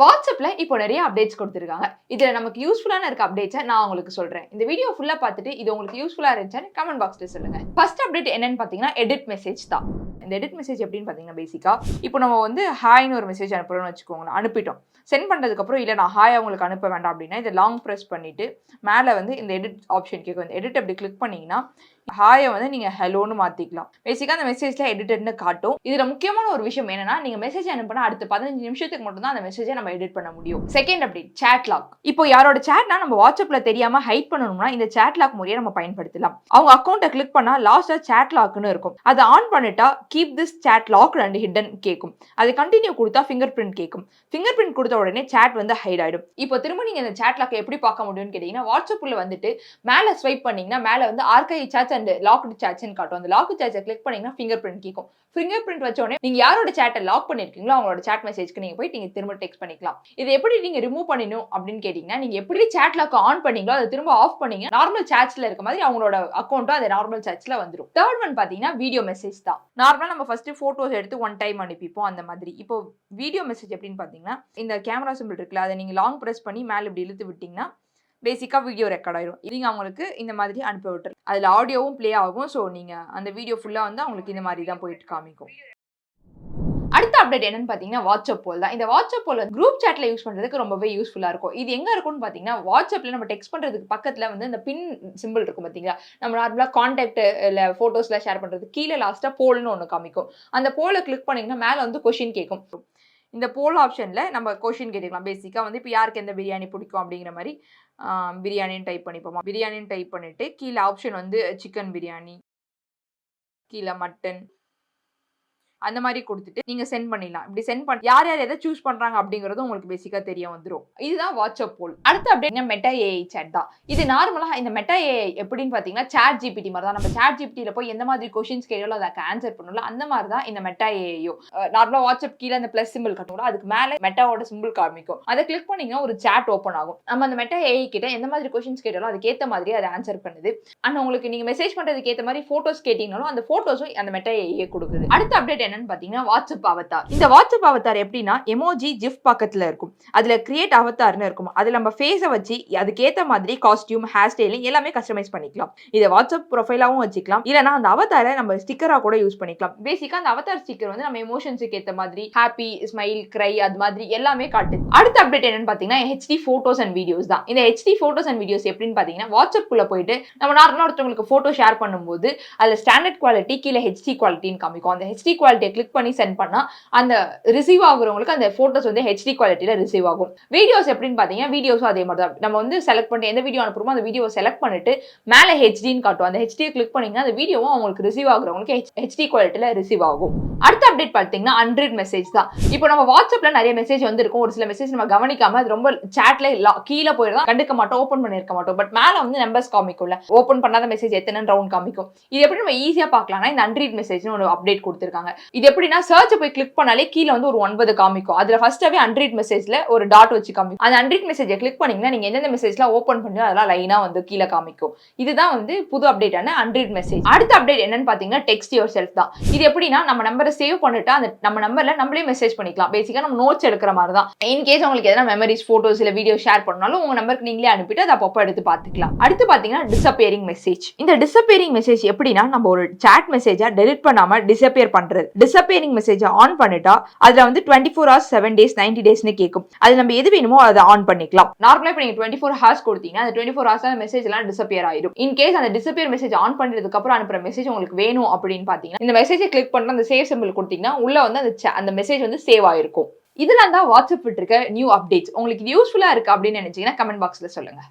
வாட்ஸ்அப்ல இப்போ நிறைய அப்டேட்ஸ் கொடுத்துருக்காங்க. இதுல நமக்கு யூஸ்ஃபுல்லான இருக்க அப்டேட்ஸை நான் உங்களுக்கு சொல்றேன். இந்த வீடியோ ஃபுல்லா பார்த்துட்டு இது உங்களுக்கு யூஸ்ஃபுல்லா இருந்துச்சான்னு கமெண்ட் பாக்ஸ்ல சொல்லுங்க. ஃபர்ஸ்ட் அப்டேட் என்னன்னு பாத்தீங்கன்னா எடிட் மெசேஜ் தான். இந்த எடிட் மெசேஜ் எப்படின்னு பாத்தீங்கன்னா பேசிக்கா இப்போ நம்ம வந்து ஹாய்னு ஒரு மெசேஜ் அனுப்புறோம்னு வச்சுக்கோங்க, அனுப்பிட்டோம். சென்ட் பண்ணதுக்கு அப்புறம் இல்ல நான் ஹாய் உங்களுக்கு அனுப்ப வேண்டாம் அப்படின்னா இதை லாங் பிரஸ் பண்ணிட்டு மேல வந்து இந்த எடிட் ஆப்ஷன் கேட்கும். இந்த எடிட் அப்படி கிளிக் பண்ணீங்கன்னா ஹாயை வந்து நீங்க ஹலோன்னு மாத்திக்கலாம். பேசிக்கா அந்த மெசேஜ்ல எடிட்டட்னு காட்டும். இதுல முக்கியமான ஒரு விஷயம் என்னன்னா நீங்க மெசேஜ் அனுப்பினா அடுத்த 15 நிமிஷத்துக்கு மட்டும் தான் அந்த மெசேஜை நம்ம எடிட் பண்ண முடியும். Second update chat lock. இப்போ யாரோட சாட்னா நம்ம வாட்ஸ்அப்ல தெரியாம ஹைட் பண்ணணும்னா இந்த சாட் லாக் முறையை நம்ம பயன்படுத்தலாம். அவங்க அக்கௌண்ட்டை கிளிக் பண்ணா லாஸ்டா சாட் லாக்னு இருக்கும். அதை ஆன் பண்ணிட்டா keep this chat lock and hidden கேட்கும். அது கண்டினியூ கொடுத்தா ஃபிங்கர் பிரிண்ட் கேட்கும். ஃபிங்கர் பிரிண்ட் கொடுத்த உடனே சாட் வந்து ஹைட் ஆயிடும். இப்போ திரும்ப நீங்க இந்த சாட் லாக் எப்படி பார்க்க முடியும்னு கேட்டீங்கன்னா வாட்ஸ்அப்ல வந்துட்டு மேல ஸ்வைப் பண்ணீங்கன்னா மேல வந்து ஆர்கைவ் சாட்ஸ் அண்ட் லாக்டு சாட்ஸ்னு காட்டும். அந்த லாக் சாட்ஸை கிளிக் பண்ணீங்கன்னா ஃபிங்கர் பிரிண்ட் கேட்கும். ஃபிங்கர் பிரிண்ட் வச்ச உடனே நீங்க யாரோட சாட்டை லாக் பண்ணிருக்கீங்களோ அவங்களோட சாட் மெசேஜ்க்கு நீங்க போய் நீங்க திரும்ப டெக்ஸ்ட் பண்ணிக்கலாம். இது எப்படி நீங்க ரிமூவ் பண்ணணும் அப்படின்னு கேட்டீங்கன்னா நீங்க எப்படி சாட் லாக் ஆன் பண்ணீங்களோ அதை திரும்ப ஆஃப் பண்ணீங்க நார்மல் சாட்ஸ்ல இருக்க மாதிரி அவங்களோட அக்கௌண்ட்டும் அது நார்மல் சாட்ஸ்ல வந்துடும். தேர்ட் ஒன் பாத்தீங்கன்னா வீடியோ மெசேஜ் தான். நார்மலா நம்ம ஃபர்ஸ்ட் போட்டோஸ் எடுத்து ஒன் டைம் அனுப்பிப்போம் அந்த மாதிரி. இப்போ வீடியோ மெசேஜ் எப்படின்னு பாத்தீங்கன்னா இந்த கேமரா சிம்பிள் இருக்குல்ல அதை நீங்க லாங் பிரஸ் பண்ணி மேல இப்படி இழுத்து விட்டீங்கன்னா பேசிக்கா வீடியோ ரெக்கார்ட் ஆயிடும். நீங்க அவங்களுக்கு இந்த மாதிரி அனுப்பி விட்டுரு. அதுல ஆடியோவும் பிளே ஆகும். ஸோ நீங்க அந்த வீடியோ ஃபுல்லா வந்து அவங்களுக்கு இந்த மாதிரி தான் போயிட்டு காமிக்கும். அடுத்த அப்டேட் என்னன்னு பாத்தீங்கன்னா வாட்ஸ்அப் போல் தான். இந்த வாட்ஸ்அப் போல் குரூப் சாட்ல யூஸ் பண்றதுக்கு ரொம்பவே யூஸ்ஃபுல்லா இருக்கும். இது எங்க இருக்கும்னு பாத்தீங்கன்னா வாட்ஸ்அப்ல நம்ம டெக்ஸ்ட் பண்றதுக்கு பக்கத்துல வந்து இந்த பின் சிம்பிள் இருக்கும் பாத்தீங்களா, நம்ம நார்மலா கான்டாக்ட் இல்ல போட்டோஸ்ல ஷேர் பண்றது கீழே லாஸ்டா போல்னு ஒண்ணு காமிக்கும். அந்த போலை கிளிக் பண்ணீங்கன்னா மேல வந்து கொஸ்டின் கேட்கும். இந்த போல் ஆப்ஷன்ல நம்ம கொஸ்டின் கேட்டுக்கலாம். பேசிக்கா வந்து இப்போ யாருக்கு எந்த பிரியாணி பிடிக்கும் அப்படிங்கிற மாதிரி பிரியாணின்னு டைப் பண்ணிப்போமா. பிரியாணின்னு டைப் பண்ணிட்டு கீழே ஆப்ஷன் வந்து சிக்கன் பிரியாணி, கீழே மட்டன் அந்த மாதிரி கொடுத்துட்டு நீங்க சென்ட் பண்ணிடலாம். இப்படி சென்ட் பண்ணி யார் யார் எதை சூஸ் பண்றாங்க அப்படிங்கறது உங்களுக்கு பேசிக்கா தெரிய வந்துடும். இதுதான் வாட்ஸ்அப் போல். அடுத்த அப்டேட் மெட்டா ஏஐ சாட் தான். இது நார்மலா இந்த மெட்டா ஏஐ எப்படின்னு பாத்தீங்கன்னா சாட் ஜிபிடி மாதிரி தான். நம்ம சாட் ஜிபிடில போய் எந்த மாதிரி கொஸ்டின்ஸ் கேட்டாலும் அதுக்கு ஆன்சர் பண்ணல அந்த மாதிரி தான் இந்த மெட்டா ஏஐயோ. நார்மலா வாட்ஸ்அப் கீழே அந்த பிளஸ் சிம்பிள் காட்டுவோம், அதுக்கு மேல மெட்டாவோட சிம்பிள் காமிக்கும். அதை கிளிக் பண்ணீங்கன்னா ஒரு சாட் ஓப்பன் ஆகும். நம்ம அந்த மெட்டா ஏஐ கிட்ட எந்த மாதிரி கொஸ்டின்ஸ் கேட்டாலும் அதுக்கு ஏத்த மாதிரி அதை ஆன்சர் பண்ணுது. ஆனா உங்களுக்கு நீங்க மெசேஜ் பண்றதுக்கு ஏத்த மாதிரி போட்டோஸ் கேட்டீங்கனாலும் அந்த போட்டோஸும் அந்த மெட்டா ஏஐ கொடுக்குது. அடுத்த அப்டேட் என்னன்னு பாத்தீங்கன்னா வாட்ஸ்அப் அவதார். இந்த வாட்ஸ்அப் அவதார் எப்படின்னா எமோஜி ஜிஃப் பக்கத்துல இருக்கும். அதுல கிரியேட் அவதார்னு இருக்கும். அதுல நம்ம ஃபேஸை வச்சு அதுக்கு ஏத்த மாதிரி காஸ்டியூம், ஹேர் ஸ்டைலிங் எல்லாமே கஸ்டமைஸ் பண்ணிக்கலாம். இதை வாட்ஸ்அப் ப்ரொஃபைலாவும் வச்சுக்கலாம். இல்லனா அந்த அவதாரை நம்ம ஸ்டிக்கரா கூட யூஸ் பண்ணிக்கலாம். பேசிக்கா அந்த அவதார் ஸ்டிக்கர் வந்து நம்ம எமோஷன்ஸ்க்கு ஏத்த மாதிரி ஹாப்பி, ஸ்மைல், கிரை அது மாதிரி எல்லாமே காட்டுது. அடுத்த அப்டேட் என்னன்னு பாத்தீங்கன்னா ஹெச்டி போட்டோஸ் அண்ட் வீடியோஸ் தான். இந்த ஹெச்டி போட்டோஸ் அண்ட் வீடியோஸ் எப்படின்னு பாத்தீங்கன்னா வாட்ஸ்அப் குள்ள போயிட்டு நம்ம நார்மலா ஒருத்தவங்களுக்கு போட்டோ ஷேர் பண்ணும்போது அதுல ஸ்டாண்டர்ட் குவாலிட்டி கீழே ஹெச்டி குவாலிட்டின்னு காமிக்கும். அந்த ஹெச்டி குவாலிட்டியை கிளிக் பண்ணி சென்ட் பண்ணா அந்த ரிசீவ் ஆகுறவங்களுக்கு அந்த போட்டோஸ் வந்து ஹெச்டி குவாலிட்டியில ரிசீவ் ஆகும். வீடியோஸ் எப்படின்னு பாத்தீங்கன்னா வீடியோஸும் அதே மாதிரி தான். நம்ம வந்து செலக்ட் பண்ணி எந்த வீடியோ அனுப்புறோமோ அந்த வீடியோ செலக்ட் பண்ணிட்டு மேல ஹெச்டின்னு காட்டும். அந்த ஹெச்டியை கிளிக் பண்ணீங்கன்னா அந்த வீடியோவும் அவங்களுக்கு ரிசீவ் ஆகுறவங்களுக்கு ஹெச்டி குவாலிட்டியில ரிசீவ் ஆகும். அடுத்த அப்டேட் பாத்தீங்கன்னா அன்ரீட் மெசேஜ் தான். இப்போ நம்ம வாட்ஸ்அப்ல நிறைய மெசேஜ் வந்திருக்கும். ஒரு சில மெசேஜ் நம்ம கவனிக்காம அது ரொம்ப சாட்ல கீழே போயிடும், கண்டுக்க மாட்டோம், ஓபன் பண்ணிருக்க மாட்டோம். பட் மேல வந்து நம்பர்ஸ் காமிக்கும்ல, ஓபன் பண்ணாத மெசேஜ் எத்தனை ரவுண்ட் காமிக்கும். இது எப்படி நம்ம ஈஸியா பார்க்கலாம்னா இந்த அன்ரீட் மெசேஜ்னு ஒரு அப்டேட் கொடுத்திருக்காங்க. இது எப்படின்னா சர்ச் போய் கிளிக் பண்ணாலே கீழே வந்து ஒரு 9 காமிக்கும். அதுல ஃபர்ஸ்டாவே அன்ரீட் மெசேஜ்ல ஒரு டாட் வச்சு காமிக்கும். அந்த அன்ரீட் மெசேஜை கிளிக் பண்ணீங்கன்னா நீங்க எந்தெந்த மெசேஜ்லாம் ஓபன் பண்ணி அதெல்லாம் லைனா வந்து கீழே காமிக்கும். இதுதான் வந்து புது அப்டேட்டான அன்ரீட் மெசேஜ். அடுத்த அப்டேட் என்னன்னு பாத்தீங்கன்னா டெக்ஸ்ட் யுவர் செல்ஃப் தான். இது எப்படின்னா நம்ம நம்பரை சேவ் பண்ணிட்டு அந்த நம்ம நம்பர்ல நம்மளே மெசேஜ் பண்ணிக்கலாம். பேசிக்கா நம்ம நோட்ஸ் எடுக்கிற மாதிரி தான். இன் கேஸ் உங்களுக்கு எதனா மெமரிஸ், போட்டோஸ் இல்ல வீடியோ ஷேர் பண்ணாலும் உங்க நம்பருக்கு நீங்களே அனுப்பிட்டு அதை அப்பப்போ எடுத்து பாத்துக்கலாம். அடுத்து பாத்தீங்கன்னா டிஸப்பியரிங் மெசேஜ். இந்த டிஸப்பியரிங் மெசேஜ் எப்படின்னா நம்ம ஒரு சாட் மெசேஜை டெலிட் பண்ணாம டிஸப்பியர் பண்றது. டிஸப்பியரிங் மெசேஜை ஆன் பண்ணிட்டா அதுல வந்து 24 hours, 7 days, 90 daysனு கேட்கும். அது நம்ம எது வேணுமோ அதை ஆன் பண்ணிக்கலாம். நார்மலா இப்போ நீங்க 24 hours கொடுத்தீங்கன்னா அந்த 24 hours அந்த மெசேஜ் எல்லாம் டிஸப்பியர் ஆயிடும். இன் கேஸ் அந்த டிஸப்பியர் மெசேஜ் ஆன் பண்றதுக்கு அப்புறம் அனுப்புற மெசேஜ் உங்களுக்கு வேணும் அப்படின்னு பாத்தீங்கன்னா இந்த மெசேஜை கிளிக் பண்ணி அந்த சேவ் சிம்பிள் கொடுத்தீங்கன்னா உள்ள வந்து அந்த மெசேஜ் வந்து சேவ் ஆயிருக்கும். இதெல்லாம் தான் வாட்ஸ்அப் விட்டுருக்க நியூ அப்டேட்ஸ். உங்களுக்கு யூஸ்ஃபுல்லா இருக்கு அப்படின்னு நினைச்சீங்கன்னா கமெண்ட் பாக்ஸ்ல சொல்லுங்க.